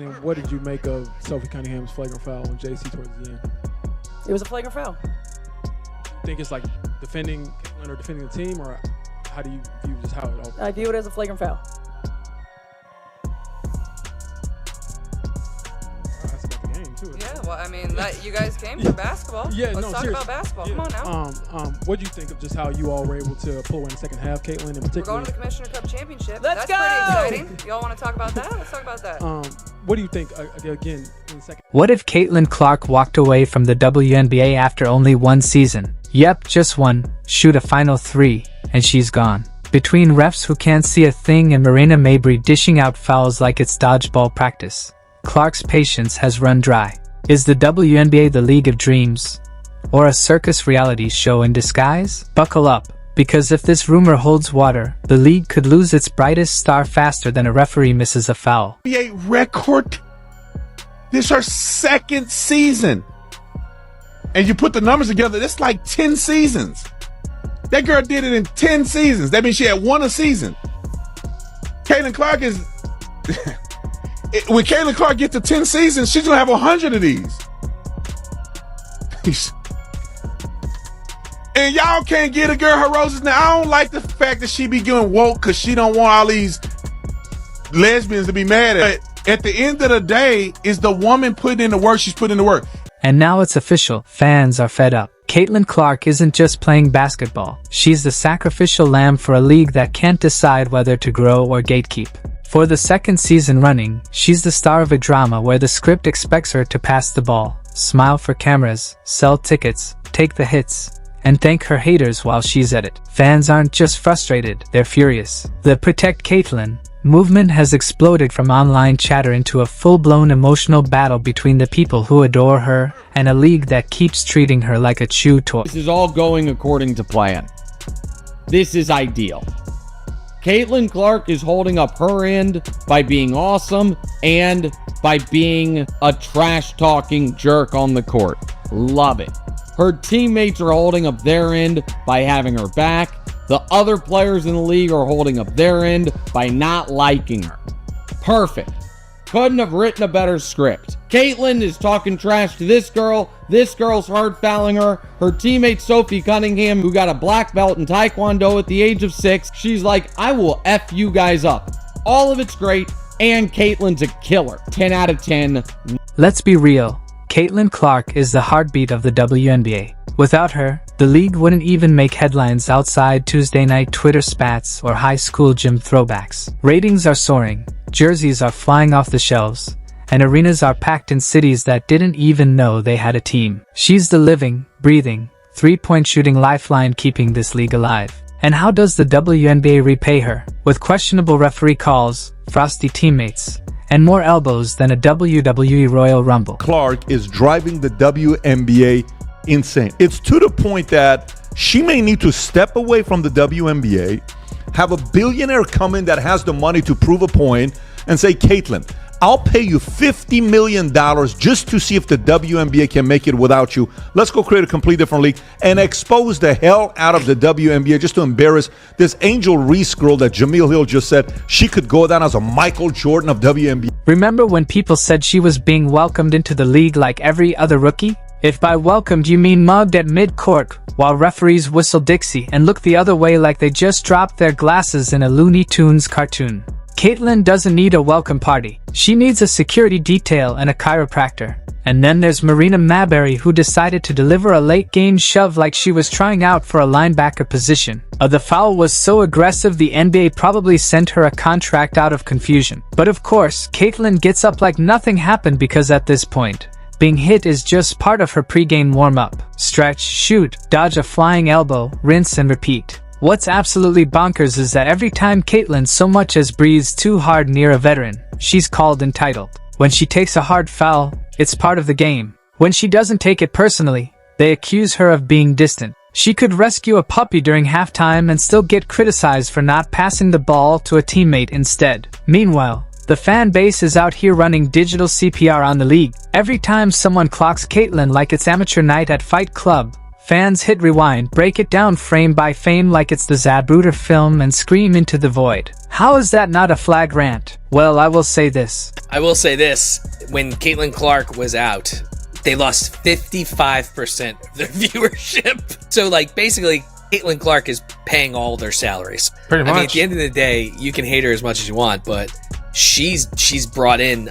And what did you make of Sophie Cunningham's flagrant foul on JC towards the end? It was a flagrant foul. Think it's like defending Caitlin or defending the team, or how do you view just how it all? I view it as a flagrant foul. That's about the game too. Yeah, well, I mean, that you guys came for basketball. Yeah, Let's talk about basketball. Yeah. Come on now. What do you think of just how you all were able to pull in the second half, Caitlin, in We're particular? going to the Commissioner Cup Championship. Let's That's go! pretty exciting. Y'all want to talk about that? Let's talk about that. What do you think, again, in the second? What if Caitlin Clark walked away from the WNBA after only one season? Yep, just one. Shoot a final three, and she's gone. Between refs who can't see a thing and Marina Mabrey dishing out fouls like it's dodgeball practice, Clark's patience has run dry. Is the WNBA the League of Dreams? Or a circus reality show in disguise? Buckle up, because if this rumor holds water, the league could lose its brightest star faster than a referee misses a foul. NBA record. This is her second season. And you put the numbers together, that's like 10 seasons. That girl did it in 10 seasons. That means she had one a season. Caitlin Clark is... when Caitlin Clark gets to 10 seasons, she's going to have 100 of these. And y'all can't get a girl her roses. Now, I don't like the fact that she be getting woke because she don't want all these lesbians to be mad at her. But at the end of the day, is the woman putting in the work she's putting in the work. And now it's official. Fans are fed up. Caitlin Clark isn't just playing basketball. She's the sacrificial lamb for a league that can't decide whether to grow or gatekeep. For the second season running, she's the star of a drama where the script expects her to pass the ball, smile for cameras, sell tickets, take the hits, and thank her haters while she's at it. Fans aren't just frustrated, they're furious. The Protect Caitlin movement has exploded from online chatter into a full-blown emotional battle between the people who adore her and a league that keeps treating her like a chew toy. This is all going according to plan. This is ideal. Caitlin Clark is holding up her end by being awesome and by being a trash-talking jerk on the court. Love it. Her teammates are holding up their end by having her back. The other players in the league are holding up their end by not liking her. Perfect. Couldn't have written a better script. Caitlin is talking trash to this girl. This girl's hard fouling her. Her teammate Sophie Cunningham, who got a black belt in Taekwondo at the age of 6, she's like, I will F you guys up. All of it's great, and Caitlin's a killer. 10 out of 10. Let's be real. Caitlin Clark is the heartbeat of the WNBA. Without her, the league wouldn't even make headlines outside Tuesday night Twitter spats or high school gym throwbacks. Ratings are soaring, jerseys are flying off the shelves, and arenas are packed in cities that didn't even know they had a team. She's the living, breathing, three-point shooting lifeline keeping this league alive. And how does the WNBA repay her? With questionable referee calls, frosty teammates, and more elbows than a WWE Royal Rumble. Clark is driving the WNBA insane. It's to the point that she may need to step away from the WNBA, have a billionaire come in that has the money to prove a point, and say, Caitlin, I'll pay you $50 million just to see if the WNBA can make it without you. Let's go create a complete different league and expose the hell out of the WNBA just to embarrass this Angel Reese girl that Jameel Hill just said she could go down as a Michael Jordan of WNBA. Remember when people said she was being welcomed into the league like every other rookie? If by welcomed you mean mugged at mid-court, while referees whistle Dixie and look the other way like they just dropped their glasses in a Looney Tunes cartoon. Caitlin doesn't need a welcome party. She needs a security detail and a chiropractor. And then there's Marina Mabrey, who decided to deliver a late-game shove like she was trying out for a linebacker position. The foul was so aggressive the NBA probably sent her a contract out of confusion. But of course, Caitlin gets up like nothing happened because at this point, being hit is just part of her pregame warm-up. Stretch, shoot, dodge a flying elbow, rinse and repeat. What's absolutely bonkers is that every time Caitlin so much as breathes too hard near a veteran, she's called entitled. When she takes a hard foul, it's part of the game. When she doesn't take it personally, they accuse her of being distant. She could rescue a puppy during halftime and still get criticized for not passing the ball to a teammate instead. Meanwhile, the fan base is out here running digital CPR on the league. Every time someone clocks Caitlin like it's amateur night at Fight Club, Fans hit rewind, break it down frame by frame like it's the Zapruder film and scream into the void. How is that not a flag rant? Well, I will say this. When Caitlin Clark was out, they lost 55% of their viewership. So, like, basically, Caitlin Clark is paying all their salaries. Pretty much. I mean, at the end of the day, you can hate her as much as you want, but she's brought in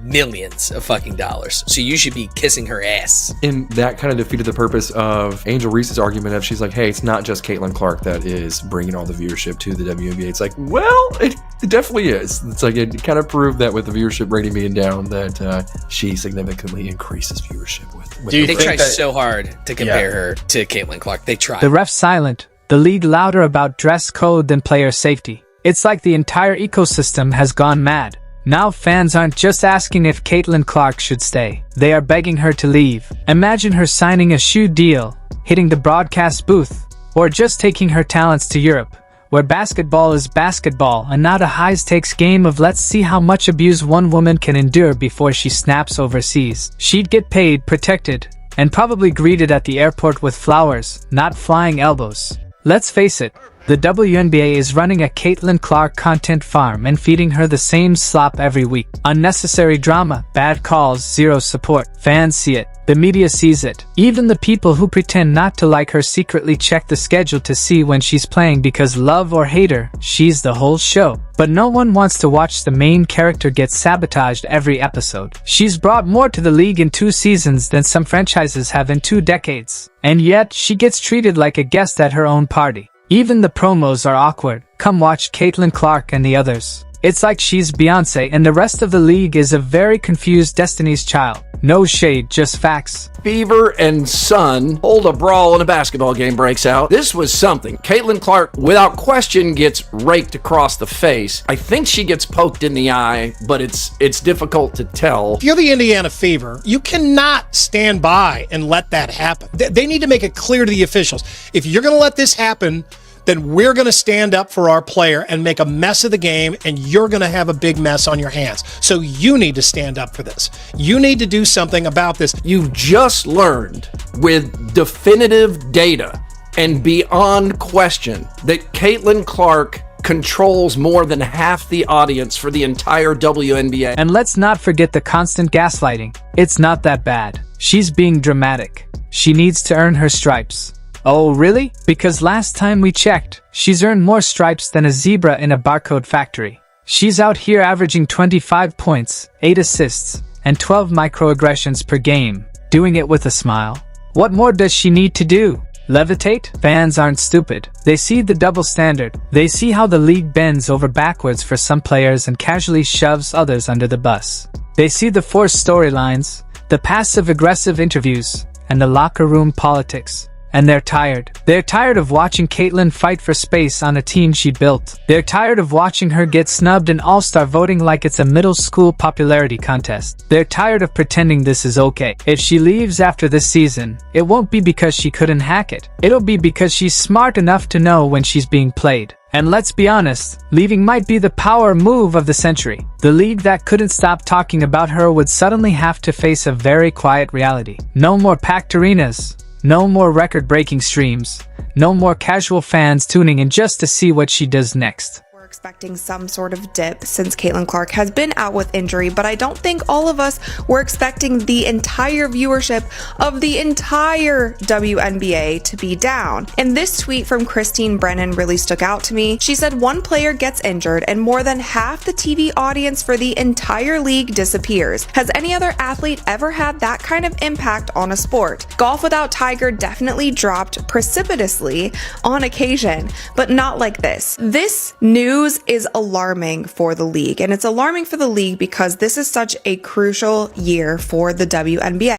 millions of fucking dollars. So you should be kissing her ass. And that kind of defeated the purpose of Angel Reese's argument of she's like, hey, it's not just Caitlin Clark that is bringing all the viewership to the WNBA. It's like, well, it definitely is. It's like it kind of proved that with the viewership rating being down that she significantly increases viewership with They tried so hard to compare her to Caitlin Clark. They tried. The ref's silent. The league louder about dress code than player safety. It's like the entire ecosystem has gone mad. Now fans aren't just asking if Caitlin Clark should stay. They are begging her to leave. Imagine her signing a shoe deal, hitting the broadcast booth, or just taking her talents to Europe, where basketball is basketball and not a high-stakes game of let's see how much abuse one woman can endure before she snaps overseas. She'd get paid, protected, and probably greeted at the airport with flowers, not flying elbows. Let's face it. The WNBA is running a Caitlin Clark content farm and feeding her the same slop every week. Unnecessary drama, bad calls, zero support. Fans see it. The media sees it. Even the people who pretend not to like her secretly check the schedule to see when she's playing because love or hate her, she's the whole show. But no one wants to watch the main character get sabotaged every episode. She's brought more to the league in 2 seasons than some franchises have in 2 decades. And yet, she gets treated like a guest at her own party. Even the promos are awkward. Come watch Caitlin Clark and the others. It's like she's Beyonce and the rest of the league is a very confused Destiny's Child. No shade, just facts. Fever and Sun hold a brawl and a basketball game breaks out. This was something. Caitlin Clark, without question, gets raked across the face. I think she gets poked in the eye, but it's difficult to tell. If you're the Indiana Fever, you cannot stand by and let that happen. They need to make it clear to the officials. If you're going to let this happen, then we're going to stand up for our player and make a mess of the game, and you're going to have a big mess on your hands. So you need to stand up for this. You need to do something about this. You've just learned with definitive data and beyond question that Caitlin Clark controls more than half the audience for the entire WNBA. And let's not forget the constant gaslighting. It's not that bad. She's being dramatic. She needs to earn her stripes. Oh, really? Because last time we checked, she's earned more stripes than a zebra in a barcode factory. She's out here averaging 25 points, 8 assists, and 12 microaggressions per game, doing it with a smile. What more does she need to do? Levitate? Fans aren't stupid. They see the double standard. They see how the league bends over backwards for some players and casually shoves others under the bus. They see the forced storylines, the passive-aggressive interviews, and the locker room politics. And they're tired. They're tired of watching Caitlin fight for space on a team she built. They're tired of watching her get snubbed in all-star voting like it's a middle school popularity contest. They're tired of pretending this is okay. If she leaves after this season, it won't be because she couldn't hack it. It'll be because she's smart enough to know when she's being played. And let's be honest, leaving might be the power move of the century. The league that couldn't stop talking about her would suddenly have to face a very quiet reality. No more packed arenas. No more record-breaking streams. No more casual fans tuning in just to see what she does next. We're expecting some sort of dip since Caitlin Clark has been out with injury, but I don't think all of us were expecting the entire viewership of the entire WNBA to be down. And this tweet from Christine Brennan really stuck out to me. She said one player gets injured and more than half the TV audience for the entire league disappears. Has any other athlete ever had that kind of impact on a sport? Golf without Tiger definitely dropped precipitously on occasion, but not like this. This news is alarming for the league, and it's alarming for the league because this is such a crucial year for the WNBA.